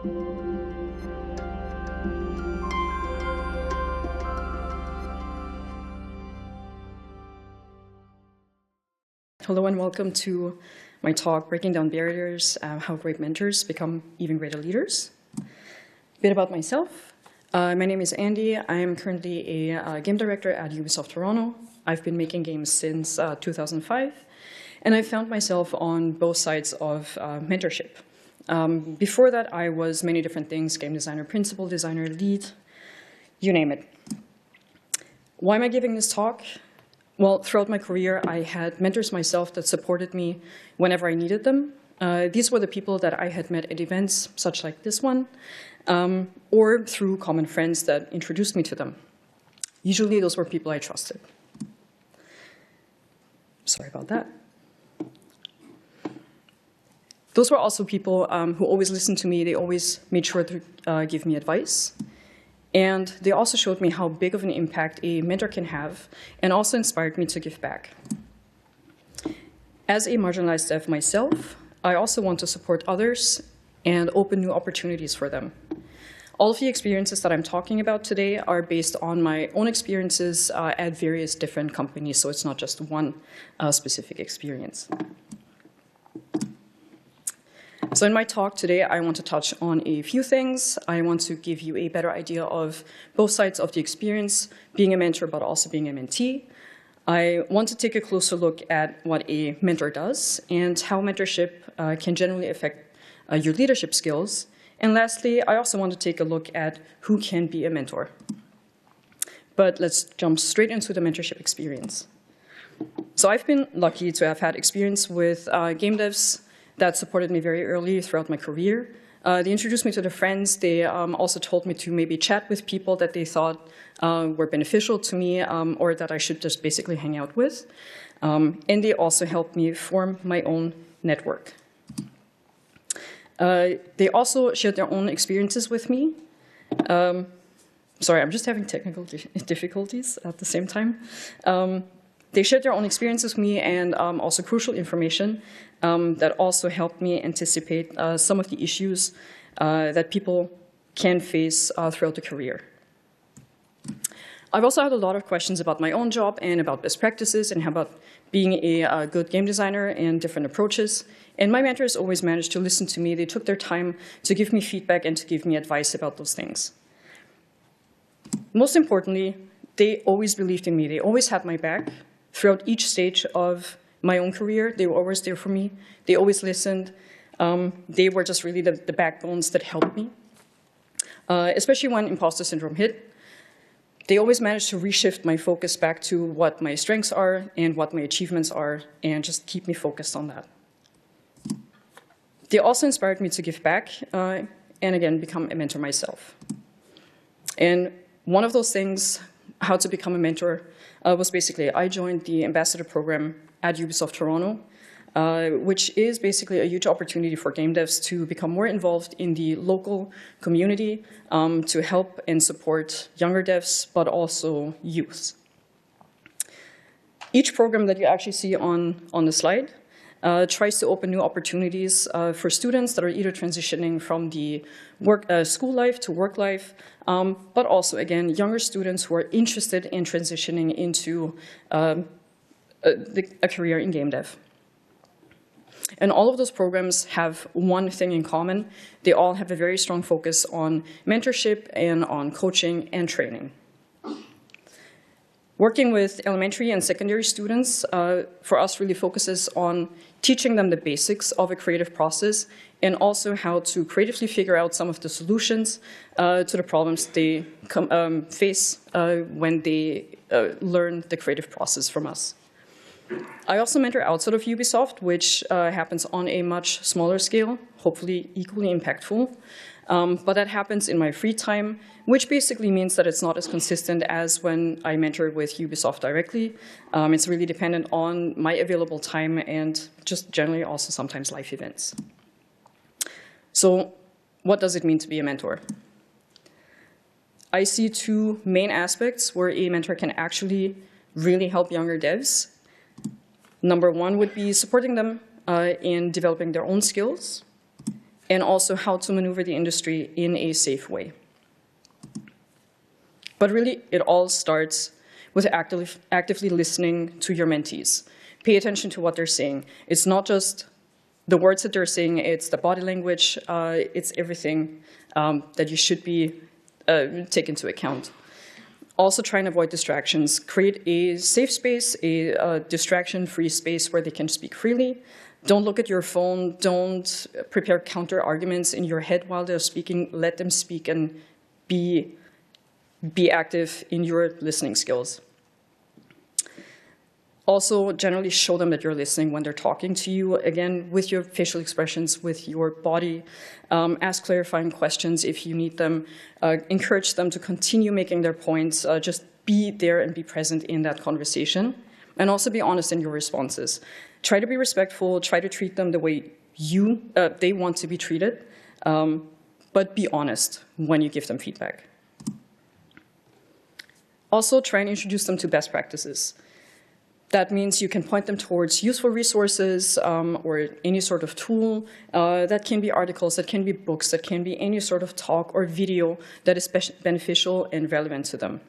Hello and welcome to my talk, Breaking Down Barriers, How Great Mentors Become Even Greater Leaders. A bit about myself. My name is Andy. I am currently a game director at Ubisoft Toronto. I've been making games since 2005, and I found myself on both sides of mentorship. Before that, I was many different things: game designer, principal designer, lead, you name it. Why am I giving this talk? Well, throughout my career, I had mentors myself that supported me whenever I needed them. These were the people that I had met at events, such like this one, or through common friends that introduced me to them. Usually, those were people I trusted. Sorry about that. Those were also people who always listened to me. They always made sure to give me advice. And they also showed me how big of an impact a mentor can have, and also inspired me to give back. As a marginalized dev myself, I also want to support others and open new opportunities for them. All of the experiences that I'm talking about today are based on my own experiences at various different companies, so it's not just one specific experience. So in my talk today, I want to touch on a few things. I want to give you a better idea of both sides of the experience, being a mentor, but also being a mentee. I want to take a closer look at what a mentor does and how mentorship can generally affect your leadership skills. And lastly, I also want to take a look at who can be a mentor. But let's jump straight into the mentorship experience. So I've been lucky to have had experience with game devs that supported me very early throughout my career. They introduced me to their friends. They also told me to maybe chat with people that they thought were beneficial to me or that I should just basically hang out with. And they also helped me form my own network. They also shared their own experiences with me. Sorry, I'm just having technical difficulties at the same time. They shared their own experiences with me and also crucial information that also helped me anticipate some of the issues that people can face throughout the career. I've also had a lot of questions about my own job and about best practices and about being a good game designer and different approaches. And my mentors always managed to listen to me. They took their time to give me feedback and to give me advice about those things. Most importantly, they always believed in me. They always had my back. Throughout each stage of my own career, they were always there for me. They always listened. They were just really the backbones that helped me. Especially when imposter syndrome hit, they always managed to reshift my focus back to what my strengths are and what my achievements are, and just keep me focused on that. They also inspired me to give back and again, become a mentor myself. And one of those things, how to become a mentor, was basically I joined the ambassador program at Ubisoft Toronto, which is basically a huge opportunity for game devs to become more involved in the local community, to help and support younger devs, but also youth. Each program that you actually see on the slide tries to open new opportunities for students that are either transitioning from the school life to work life, but also, again, younger students who are interested in transitioning into a career in game dev. And all of those programs have one thing in common. They all have a very strong focus on mentorship and on coaching and training. Working with elementary and secondary students, for us, really focuses on teaching them the basics of a creative process and also how to creatively figure out some of the solutions to the problems they face when they learn the creative process from us. I also mentor outside of Ubisoft, which happens on a much smaller scale, hopefully equally impactful. But that happens in my free time, which basically means that it's not as consistent as when I mentor with Ubisoft directly. It's really dependent on my available time and just generally also sometimes life events. So what does it mean to be a mentor? I see two main aspects where a mentor can actually really help younger devs. Number one would be supporting them in developing their own skills. and also how to maneuver the industry in a safe way. But really, it all starts with actively listening to your mentees. Pay attention to what they're saying. It's not just the words that they're saying, it's the body language, it's everything that you should be take into account. Also try and avoid distractions. Create a safe space, a distraction-free space where they can speak freely. Don't look at your phone. Don't prepare counter-arguments in your head while they're speaking. Let them speak and be active in your listening skills. Also, generally show them that you're listening when they're talking to you, again, with your facial expressions, with your body. Ask clarifying questions if you need them. Encourage them to continue making their points. Just be there and be present in that conversation. And also be honest in your responses. Try to be respectful. Try to treat them the way they want to be treated. But be honest when you give them feedback. Also, try and introduce them to best practices. That means you can point them towards useful resources or any sort of tool. That can be articles, that can be books, that can be any sort of talk or video that is beneficial and relevant to them.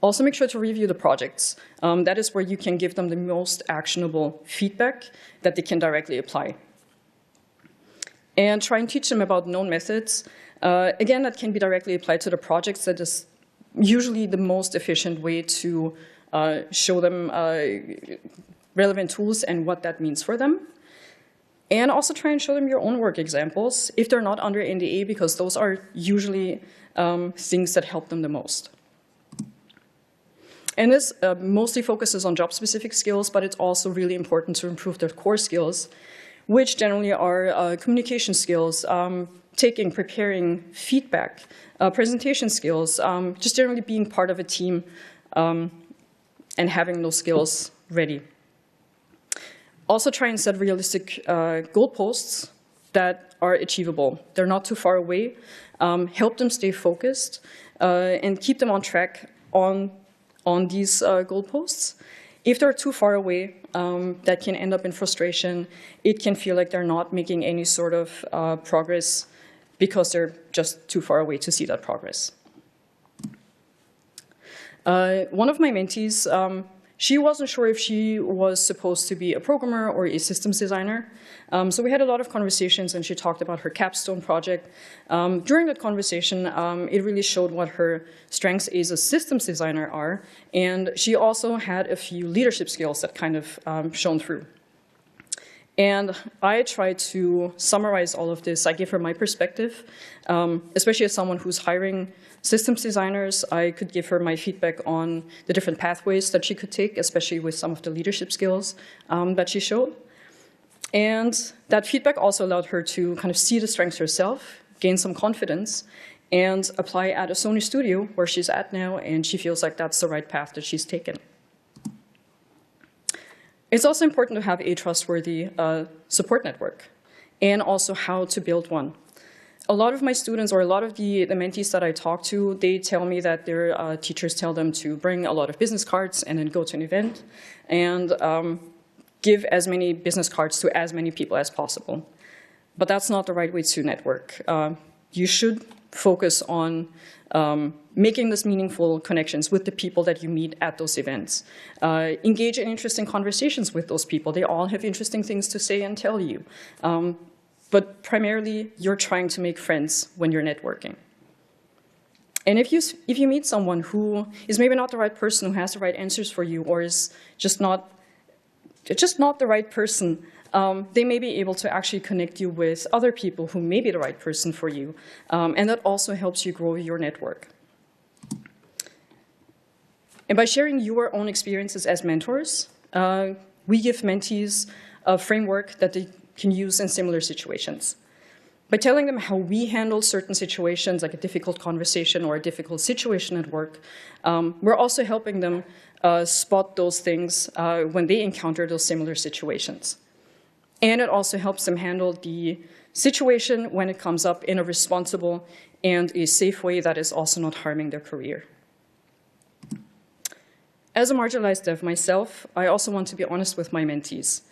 Also make sure to review the projects. That is where you can give them the most actionable feedback that they can directly apply. And try and teach them about known methods. Again, that can be directly applied to the projects. That is usually the most efficient way to show them relevant tools and what that means for them. And also try and show them your own work examples if they're not under NDA, because those are usually things that help them the most. And this mostly focuses on job-specific skills, but it's also really important to improve their core skills, which generally are communication skills, preparing feedback, presentation skills, just generally being part of a team, and having those skills ready. Also try and set realistic goalposts that are achievable. They're not too far away. Help them stay focused and keep them on track on these goalposts. If they're too far away, that can end up in frustration. It can feel like they're not making any sort of progress because they're just too far away to see that progress. One of my mentees, she wasn't sure if she was supposed to be a programmer or a systems designer. So we had a lot of conversations, and she talked about her capstone project. During that conversation, it really showed what her strengths as a systems designer are, and she also had a few leadership skills that kind of shone through. And I tried to summarize all of this. I gave her my perspective, especially as someone who's hiring systems designers. I could give her my feedback on the different pathways that she could take, especially with some of the leadership skills that she showed. And that feedback also allowed her to kind of see the strengths herself, gain some confidence, and apply at a Sony studio where she's at now, and she feels like that's the right path that she's taken. It's also important to have a trustworthy support network, and also how to build one. A lot of my students, or a lot of the mentees that I talk to, they tell me that their teachers tell them to bring a lot of business cards and then go to an event and give as many business cards to as many people as possible. But that's not the right way to network. You should focus on making these meaningful connections with the people that you meet at those events. Engage in interesting conversations with those people. They all have interesting things to say and tell you. But primarily, you're trying to make friends when you're networking. And if you meet someone who is maybe not the right person, who has the right answers for you, or is just not the right person, they may be able to actually connect you with other people who may be the right person for you. And that also helps you grow your network. And by sharing your own experiences as mentors, we give mentees a framework that they can use in similar situations. By telling them how we handle certain situations, like a difficult conversation or a difficult situation at work, we're also helping them spot those things when they encounter those similar situations. And it also helps them handle the situation when it comes up in a responsible and a safe way that is also not harming their career. As a marginalized dev myself, I also want to be honest with my mentees.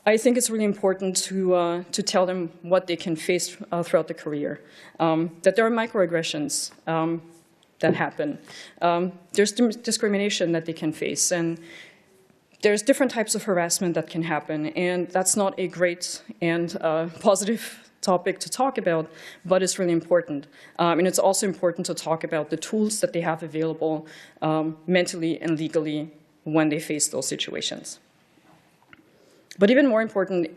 I think it's really important to tell them what they can face throughout the career, that there are microaggressions that happen. There's discrimination that they can face, and there's different types of harassment that can happen, and that's not a great and positive topic to talk about, but it's really important. And it's also important to talk about the tools that they have available mentally and legally when they face those situations. But even more important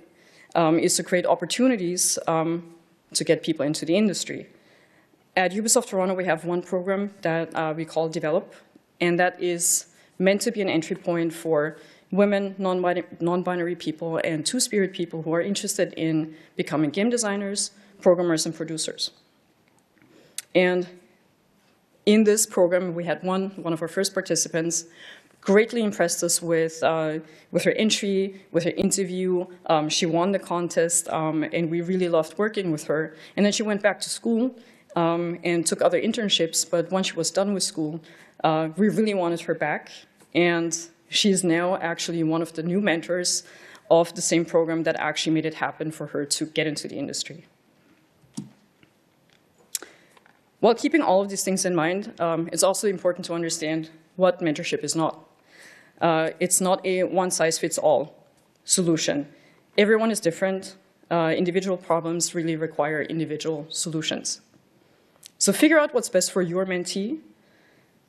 is to create opportunities to get people into the industry. At Ubisoft Toronto, we have one program that we call Develop, and that is meant to be an entry point for women, non-binary people, and two-spirit people who are interested in becoming game designers, programmers, and producers. And in this program, we had one of our first participants greatly impressed us with her entry, with her interview. She won the contest, and we really loved working with her. And then she went back to school and took other internships, but once she was done with school, we really wanted her back. And she's now actually one of the new mentors of the same program that actually made it happen for her to get into the industry. While keeping all of these things in mind, it's also important to understand what mentorship is not. It's not a one-size-fits-all solution. Everyone is different. Individual problems really require individual solutions. So figure out what's best for your mentee.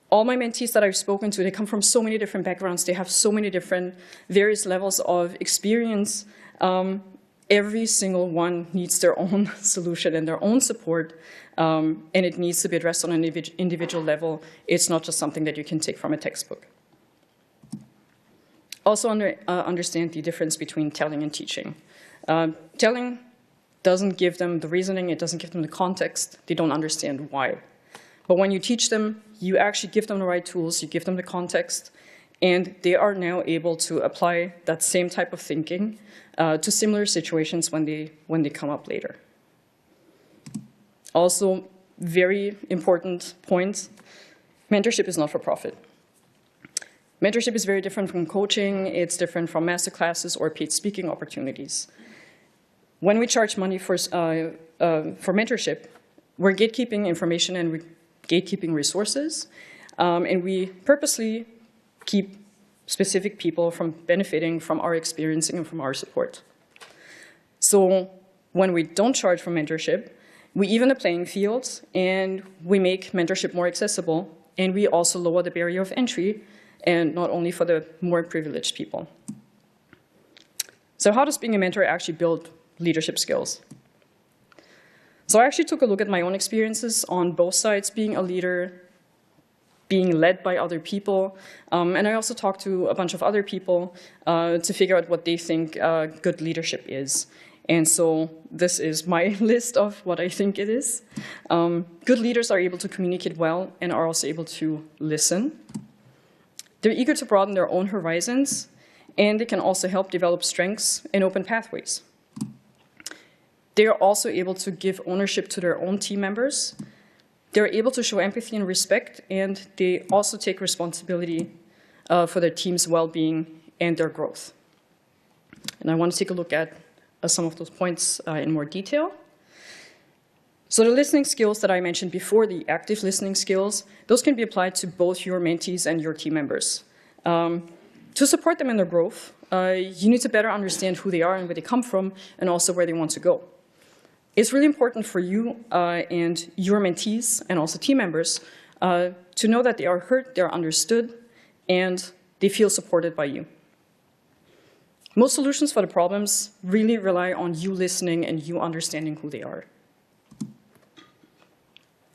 All my mentees that I've spoken to, they come from so many different backgrounds. They have so many different various levels of experience. Every single one needs their own solution and their own support, and it needs to be addressed on an individual level. It's not just something that you can take from a textbook. Also understand the difference between telling and teaching. Telling doesn't give them the reasoning, it doesn't give them the context, they don't understand why. But when you teach them, you actually give them the right tools, you give them the context, and they are now able to apply that same type of thinking to similar situations when they come up later. Also, very important point, mentorship is not for profit. Mentorship is very different from coaching, it's different from master classes or paid speaking opportunities. When we charge money for mentorship, we're gatekeeping information and we're gatekeeping resources, and we purposely keep specific people from benefiting from our experiencing and from our support. So when we don't charge for mentorship, we even the playing field and we make mentorship more accessible, and we also lower the barrier of entry, and not only for the more privileged people. So how does being a mentor actually build leadership skills? So I actually took a look at my own experiences on both sides, being a leader, being led by other people, and I also talked to a bunch of other people to figure out what they think good leadership is. And so this is my list of what I think it is. Good leaders are able to communicate well and are also able to listen. They're eager to broaden their own horizons, and they can also help develop strengths and open pathways. They are also able to give ownership to their own team members. They're able to show empathy and respect, and they also take responsibility for their team's well-being and their growth. And I want to take a look at some of those points in more detail. So the listening skills that I mentioned before, the active listening skills, those can be applied to both your mentees and your team members. To support them in their growth, you need to better understand who they are and where they come from, and also where they want to go. It's really important for you and your mentees and also team members to know that they are heard, they are understood, and they feel supported by you. Most solutions for the problems really rely on you listening and you understanding who they are.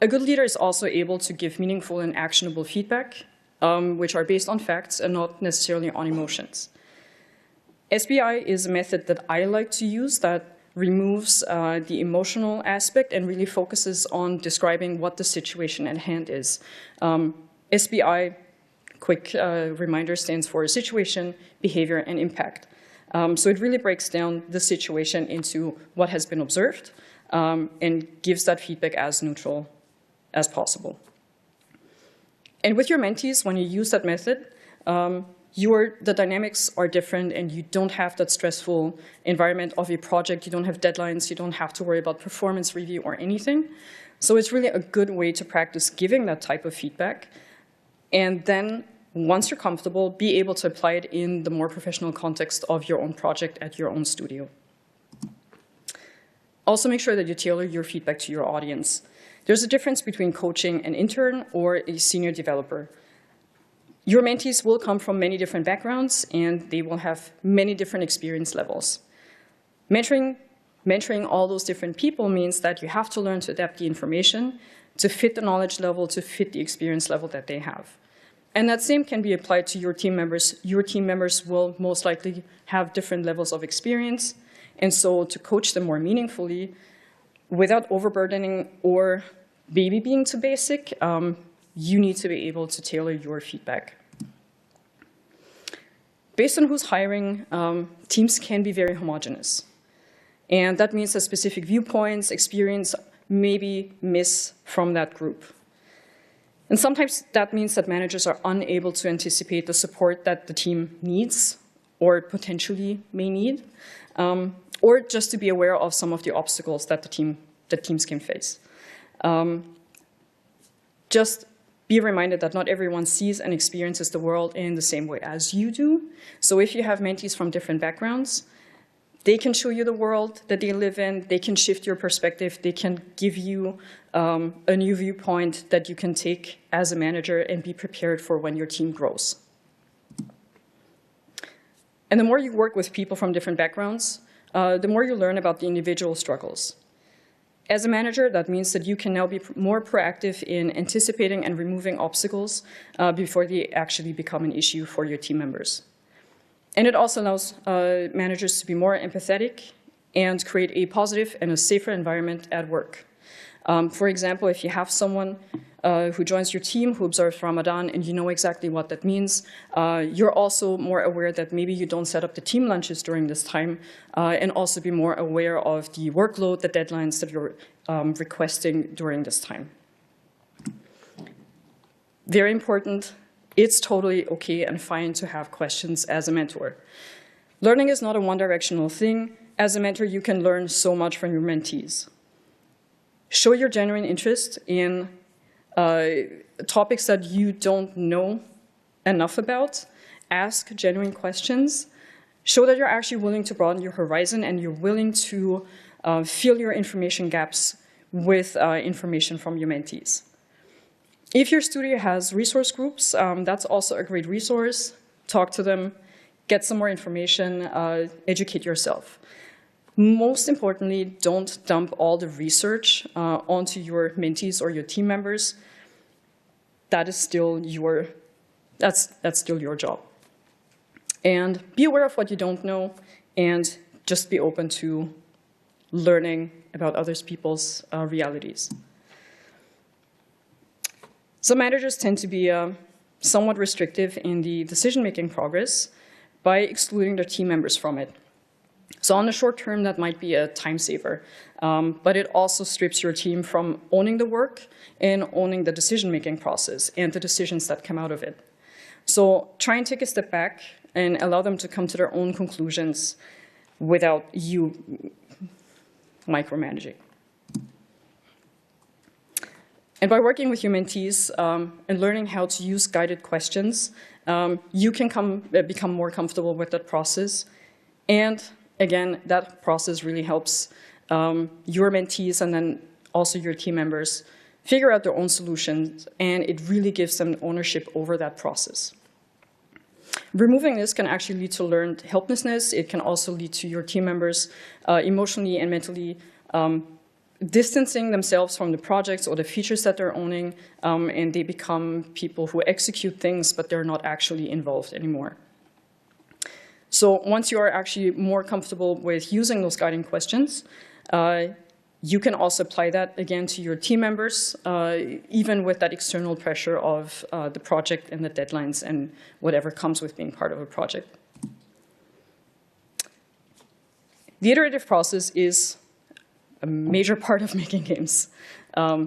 A good leader is also able to give meaningful and actionable feedback, which are based on facts and not necessarily on emotions. SBI is a method that I like to use that removes the emotional aspect and really focuses on describing what the situation at hand is. SBI, quick reminder, stands for situation, behavior, and impact. So it really breaks down the situation into what has been observed and gives that feedback as neutral as possible. And with your mentees, when you use that method, the dynamics are different, and you don't have that stressful environment of a project. You don't have deadlines. You don't have to worry about performance review or anything. So it's really a good way to practice giving that type of feedback. And then once you're comfortable, be able to apply it in the more professional context of your own project at your own studio. Also make sure that you tailor your feedback to your audience. There's a difference between coaching an intern or a senior developer. Your mentees will come from many different backgrounds, and they will have many different experience levels. Mentoring all those different people means that you have to learn to adapt the information to fit the knowledge level, to fit the experience level that they have. And that same can be applied to your team members. Your team members will most likely have different levels of experience, and so to coach them more meaningfully, without overburdening or maybe being too basic, you need to be able to tailor your feedback. Based on who's hiring, teams can be very homogeneous. And that means that specific viewpoints, experience may be miss from that group. And sometimes that means that managers are unable to anticipate the support that the team needs or potentially may need, or just to be aware of some of the obstacles that teams can face. Just be reminded that not everyone sees and experiences the world in the same way as you do. So if you have mentees from different backgrounds, they can show you the world that they live in. They can shift your perspective. They can give you a new viewpoint that you can take as a manager and be prepared for when your team grows. And the more you work with people from different backgrounds, the more you learn about the individual struggles. As a manager, that means that you can now be more proactive in anticipating and removing obstacles before they actually become an issue for your team members. And it also allows managers to be more empathetic and create a positive and a safer environment at work. For example, if you have someone who joins your team who observes Ramadan and you know exactly what that means, you're also more aware that maybe you don't set up the team lunches during this time, and also be more aware of the workload, the deadlines that you're requesting during this time. Very important. It's totally okay and fine to have questions as a mentor. Learning is not a one-directional thing. As a mentor, you can learn so much from your mentees. Show your genuine interest in topics that you don't know enough about. Ask genuine questions. Show that you're actually willing to broaden your horizon and you're willing to fill your information gaps with information from your mentees. If your studio has resource groups, that's also a great resource. Talk to them, get some more information, educate yourself. Most importantly, don't dump all the research onto your mentees or your team members. That is still that's still your job. And be aware of what you don't know, and just be open to learning about other people's realities. Some managers tend to be somewhat restrictive in the decision-making progress by excluding their team members from it. So on the short term, that might be a time saver, but it also strips your team from owning the work and owning the decision-making process and the decisions that come out of it. So try and take a step back and allow them to come to their own conclusions without you micromanaging. And by working with your mentees and learning how to use guided questions, you can become more comfortable with that process. And again, that process really helps your mentees and then also your team members figure out their own solutions, and it really gives them ownership over that process. Removing this can actually lead to learned helplessness. It can also lead to your team members emotionally and mentally distancing themselves from the projects or the features that they're owning, and they become people who execute things, but they're not actually involved anymore. So once you are actually more comfortable with using those guiding questions, you can also apply that again to your team members, even with that external pressure of the project and the deadlines and whatever comes with being part of a project. The iterative process is a major part of making games.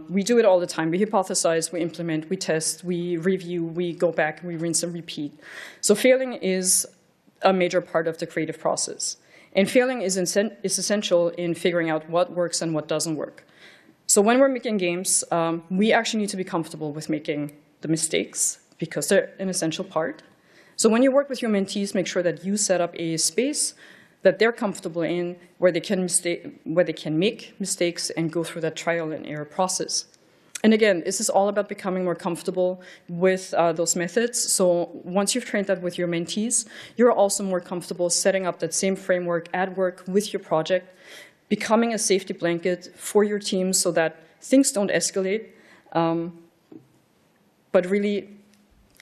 We do it all the time. We hypothesize, we implement, we test, we review, we go back, we rinse and repeat. So failing is a major part of the creative process. And failing is essential in figuring out what works and what doesn't work. So when we're making games, we actually need to be comfortable with making the mistakes because they're an essential part. So when you work with your mentees, make sure that you set up a space that they're comfortable in, where they can make mistakes and go through that trial and error process. And again, this is all about becoming more comfortable with those methods. So once you've trained that with your mentees, you're also more comfortable setting up that same framework at work with your project, becoming a safety blanket for your team so that things don't escalate. But really,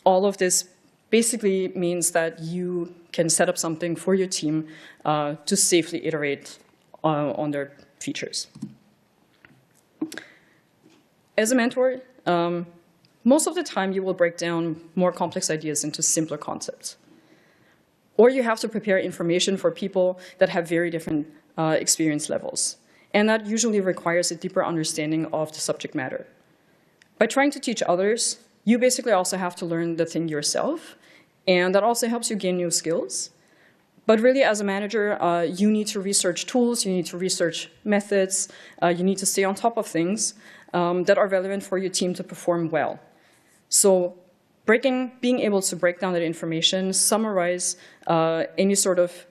all of this basically means that you can set up something for your team to safely iterate on their features. As a mentor, most of the time you will break down more complex ideas into simpler concepts. Or you have to prepare information for people that have very different experience levels. And that usually requires a deeper understanding of the subject matter. By trying to teach others, you basically also have to learn the thing yourself. And that also helps you gain new skills. But really, as a manager, you need to research tools, you need to research methods, you need to stay on top of things that are relevant for your team to perform well. So being able to break down that information, summarize any sort of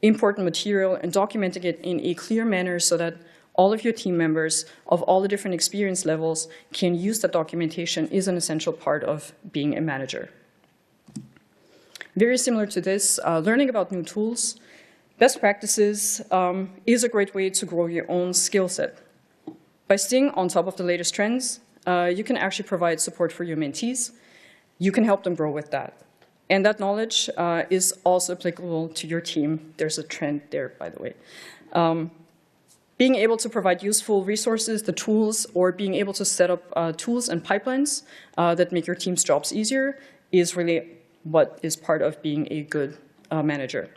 important material, and documenting it in a clear manner so that all of your team members of all the different experience levels can use that documentation is an essential part of being a manager. Very similar to this, learning about new tools, best practices is a great way to grow your own skill set. By staying on top of the latest trends, you can actually provide support for your mentees. You can help them grow with that. And that knowledge is also applicable to your team. There's a trend there, by the way. Being able to provide useful resources, the tools, or being able to set up tools and pipelines that make your team's jobs easier is really what is part of being a good manager.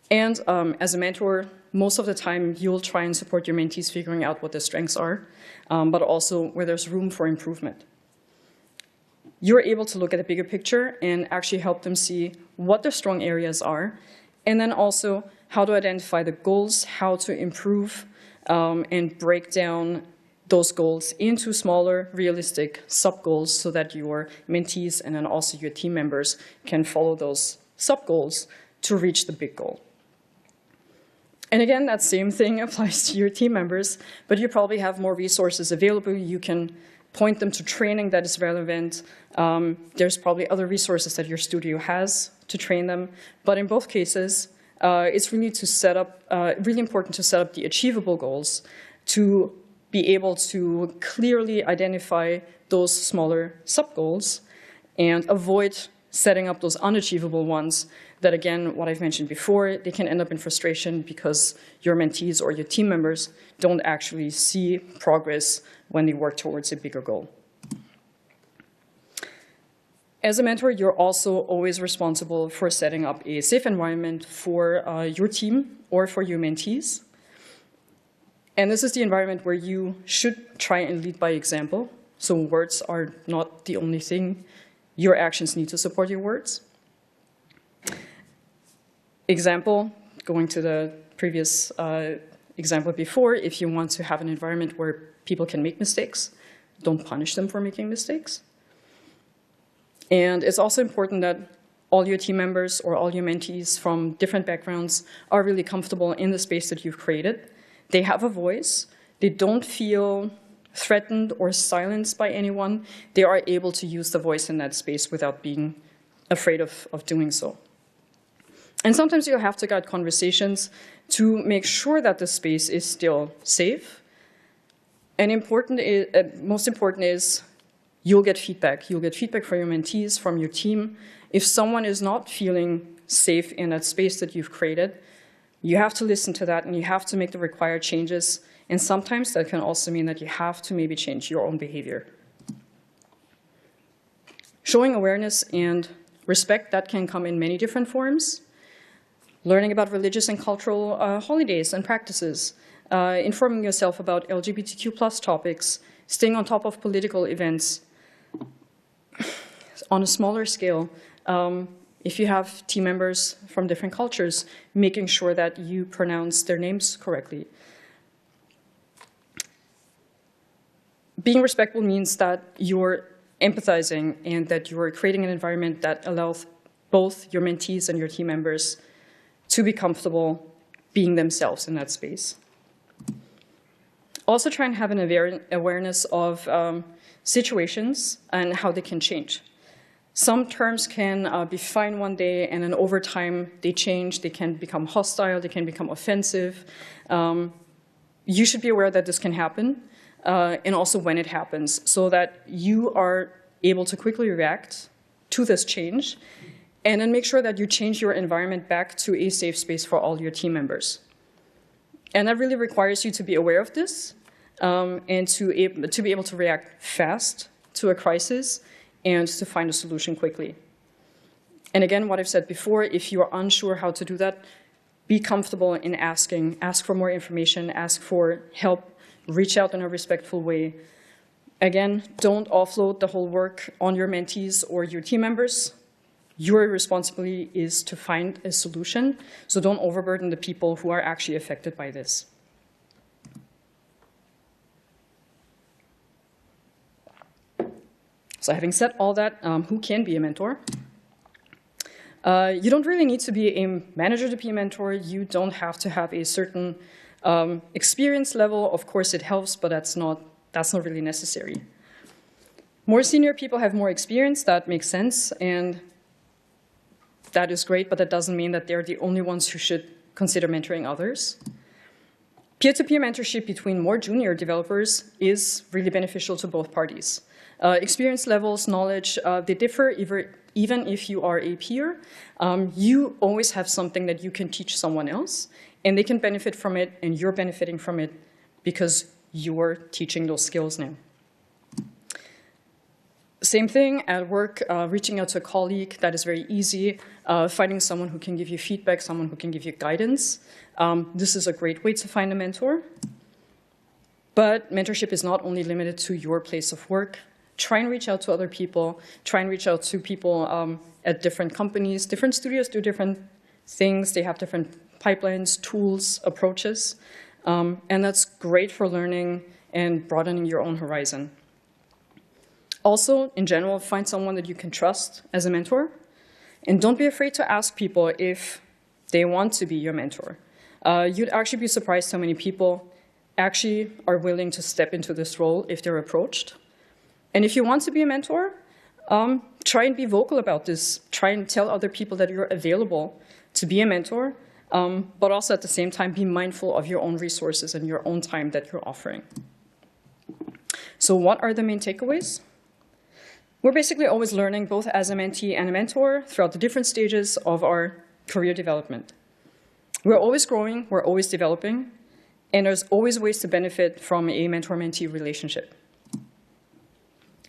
And as a mentor, most of the time you'll try and support your mentees figuring out what their strengths are, but also where there's room for improvement. You're able to look at the bigger picture and actually help them see what their strong areas are, and then also how to identify the goals, how to improve and break down those goals into smaller, realistic sub-goals so that your mentees and then also your team members can follow those sub-goals to reach the big goal. And again, that same thing applies to your team members, but you probably have more resources available. You can point them to training that is relevant. There's probably other resources that your studio has to train them. But in both cases, it's really really important to set up the achievable goals to be able to clearly identify those smaller sub-goals and avoid setting up those unachievable ones that, again, what I've mentioned before, they can end up in frustration because your mentees or your team members don't actually see progress when they work towards a bigger goal. As a mentor, you're also always responsible for setting up a safe environment for your team or for your mentees. And this is the environment where you should try and lead by example. So words are not the only thing. Your actions need to support your words. Example, going to the previous example before, if you want to have an environment where people can make mistakes, don't punish them for making mistakes. And it's also important that all your team members or all your mentees from different backgrounds are really comfortable in the space that you've created. They have a voice. They don't feel threatened or silenced by anyone. They are able to use the voice in that space without being afraid of doing so. And sometimes you'll have to guide conversations to make sure that the space is still safe. And most important is you'll get feedback. You'll get feedback from your mentees, from your team. If someone is not feeling safe in that space that you've created, you have to listen to that and you have to make the required changes. And sometimes that can also mean that you have to maybe change your own behavior. Showing awareness and respect, that can come in many different forms. Learning about religious and cultural holidays and practices. informing yourself about LGBTQ+ topics, staying on top of political events. On a smaller scale, if you have team members from different cultures, making sure that you pronounce their names correctly. Being respectful means that you're empathizing and that you're creating an environment that allows both your mentees and your team members to be comfortable being themselves in that space. Also try and have an awareness of situations and how they can change. Some terms can be fine one day, and then over time they change. They can become hostile, they can become offensive. You should be aware that this can happen, and also when it happens, so that you are able to quickly react to this change, and then make sure that you change your environment back to a safe space for all your team members. And that really requires you to be aware of this, and to be able to react fast to a crisis, and to find a solution quickly. And again, what I've said before, if you are unsure how to do that, be comfortable in asking. Ask for more information, ask for help, reach out in a respectful way. Again, don't offload the whole work on your mentees or your team members. Your responsibility is to find a solution, so don't overburden the people who are actually affected by this. So having said all that, who can be a mentor? You don't really need to be a manager to be a mentor. You don't have to have a certain experience level. Of course it helps, but that's not really necessary. More senior people have more experience. That makes sense, and that is great, but that doesn't mean that they're the only ones who should consider mentoring others. Peer-to-peer mentorship between more junior developers is really beneficial to both parties. Experience levels, knowledge, they differ even if you are a peer. You always have something that you can teach someone else, and they can benefit from it, and you're benefiting from it because you're teaching those skills now. Same thing at work, reaching out to a colleague, that is very easy. Finding someone who can give you feedback, someone who can give you guidance. This is a great way to find a mentor. But mentorship is not only limited to your place of work. Try and reach out to other people. Try and reach out to people at different companies. Different studios do different things. They have different pipelines, tools, approaches. And that's great for learning and broadening your own horizon. Also, in general, find someone that you can trust as a mentor. And don't be afraid to ask people if they want to be your mentor. You'd actually be surprised how many people actually are willing to step into this role if they're approached. And if you want to be a mentor, try and be vocal about this. Try and tell other people that you're available to be a mentor, but also at the same time be mindful of your own resources and your own time that you're offering. So what are the main takeaways? We're basically always learning, both as a mentee and a mentor, throughout the different stages of our career development. We're always growing, we're always developing, and there's always ways to benefit from a mentor-mentee relationship.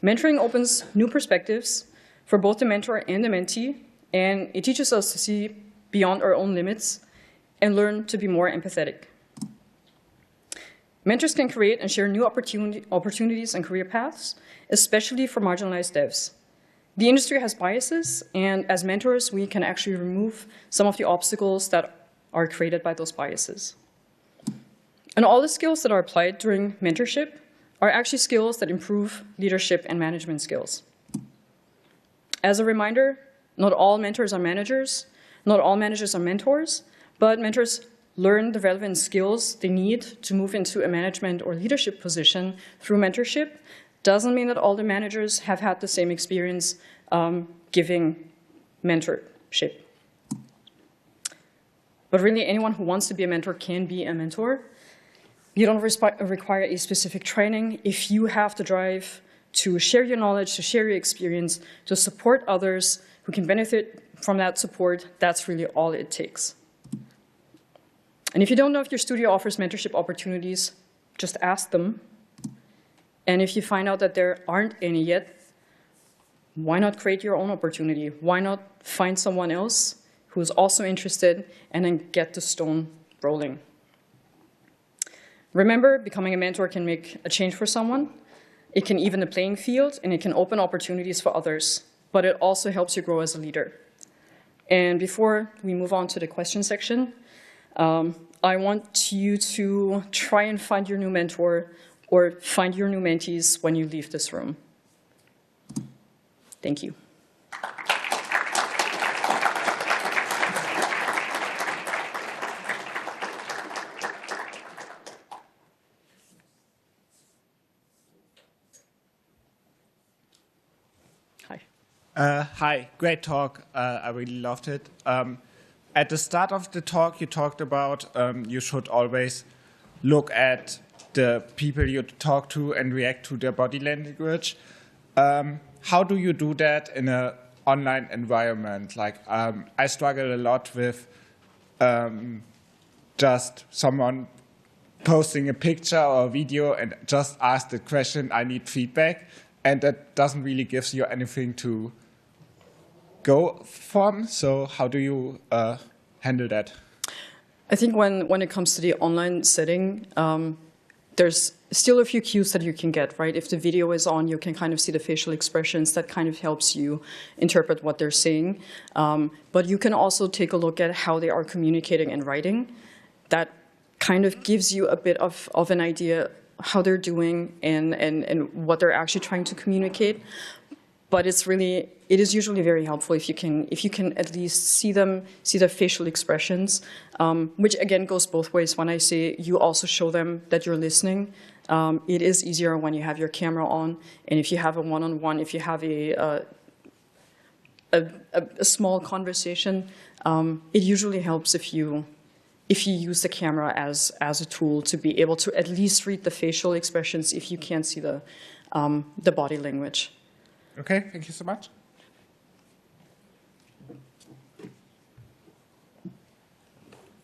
Mentoring opens new perspectives for both the mentor and the mentee, and it teaches us to see beyond our own limits and learn to be more empathetic. Mentors can create and share new opportunities and career paths, especially for marginalized devs. The industry has biases, and as mentors, we can actually remove some of the obstacles that are created by those biases. And all the skills that are applied during mentorship are actually skills that improve leadership and management skills. As a reminder, not all mentors are managers, not all managers are mentors, but mentors learn the relevant skills they need to move into a management or leadership position through mentorship. Doesn't mean that all the managers have had the same experience giving mentorship. But really, anyone who wants to be a mentor can be a mentor. You don't require a specific training. If you have the drive to share your knowledge, to share your experience, to support others who can benefit from that support, that's really all it takes. And if you don't know if your studio offers mentorship opportunities, just ask them. And if you find out that there aren't any yet, why not create your own opportunity? Why not find someone else who is also interested and then get the stone rolling? Remember, becoming a mentor can make a change for someone. It can even the playing field, and it can open opportunities for others, but it also helps you grow as a leader. And before we move on to the question section, I want you to try and find your new mentor or find your new mentees when you leave this room. Thank you. Hi, great talk. I really loved it. At the start of the talk, you talked about you should always look at the people you talk to and react to their body language. How do you do that in an online environment? Like, I struggle a lot with just someone posting a picture or a video and just ask the question, I need feedback, and that doesn't really give you anything to go from. So how do you handle that? I think when it comes to the online setting, there's still a few cues that you can get, right? If the video is on, you can kind of see the facial expressions. That kind of helps you interpret what they're saying. But you can also take a look at how they are communicating and writing. That kind of gives you a bit of an idea how they're doing and what they're actually trying to communicate. But it is usually very helpful if you can at least see their facial expressions, which again goes both ways. When I say you also show them that you're listening, it is easier when you have your camera on, and if you have a one-on-one, if you have a small conversation, it usually helps if you use the camera as a tool to be able to at least read the facial expressions if you can't see the body language. Okay, thank you so much.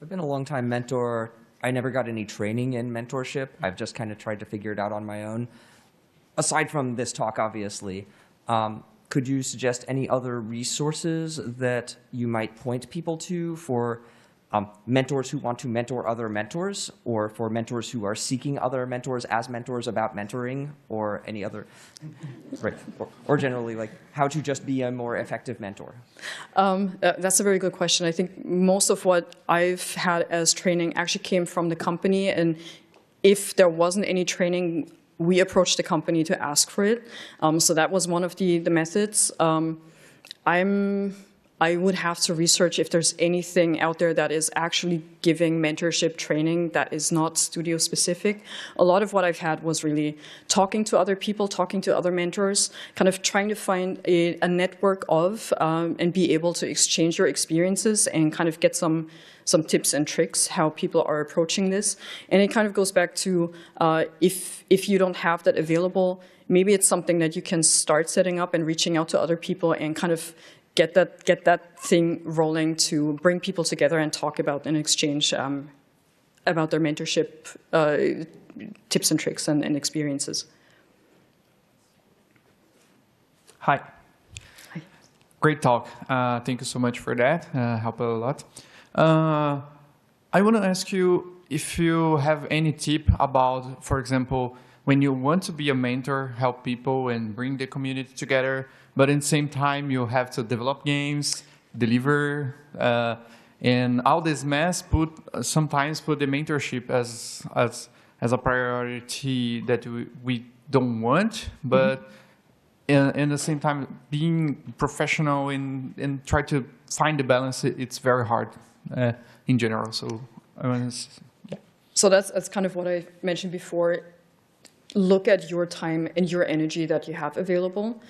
I've been a long-time mentor. I never got any training in mentorship. I've just kind of tried to figure it out on my own. Aside from this talk, obviously, could you suggest any other resources that you might point people to for mentors who want to mentor other mentors, or for mentors who are seeking other mentors as mentors about mentoring, or any other, right? Or generally, like how to just be a more effective mentor? That's a very good question. I think most of what I've had as training actually came from the company, and if there wasn't any training, we approached the company to ask for it. So that was one of the methods. I would have to research if there's anything out there that is actually giving mentorship training that is not studio specific. A lot of what I've had was really talking to other people, talking to other mentors, kind of trying to find a network of and be able to exchange your experiences and kind of get some tips and tricks how people are approaching this. And it kind of goes back to if you don't have that available, maybe it's something that you can start setting up and reaching out to other people and kind of get that thing rolling to bring people together and talk about and exchange about their mentorship tips and tricks and experiences. Hi. Hi. Great talk. Thank you so much for that. Helped a lot. I want to ask you if you have any tip about, for example, when you want to be a mentor, help people and bring the community together, but at the same time you have to develop games, deliver, and all this mess sometimes put the mentorship as a priority that we don't want, but at the same time being professional and try to find the balance, it's very hard in general. So I want to, yeah. So that's kind of what I mentioned before. Look at your time and your energy that you have available.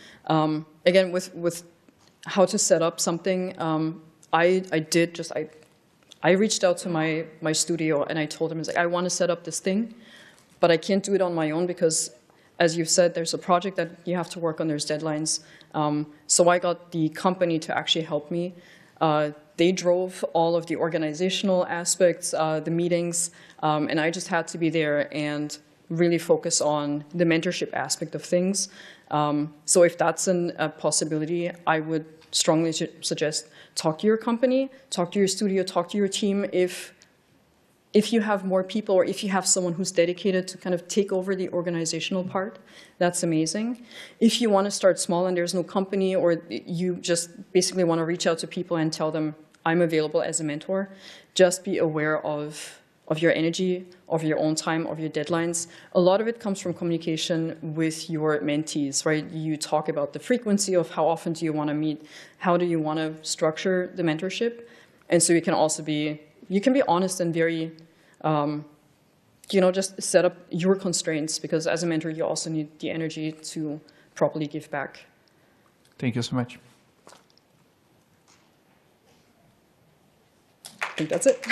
Again, with how to set up something, I reached out to my studio and I told them, I want to set up this thing, but I can't do it on my own because, as you've said, there's a project that you have to work on, there's deadlines. So I got the company to actually help me. They drove all of the organizational aspects, the meetings, and I just had to be there and really focus on the mentorship aspect of things. So if that's a possibility, I would strongly suggest talk to your company, talk to your studio, talk to your team if if you have more people or if you have someone who's dedicated to kind of take over the organizational part, that's amazing. If you want to start small and there's no company, or you just basically want to reach out to people and tell them, I'm available as a mentor, just be aware of your energy, of your own time, of your deadlines. A lot of it comes from communication with your mentees, right? You talk about the frequency of how often do you want to meet, how do you want to structure the mentorship. And so you can also be honest and very, just set up your constraints, because as a mentor, you also need the energy to properly give back. Thank you so much. I think that's it.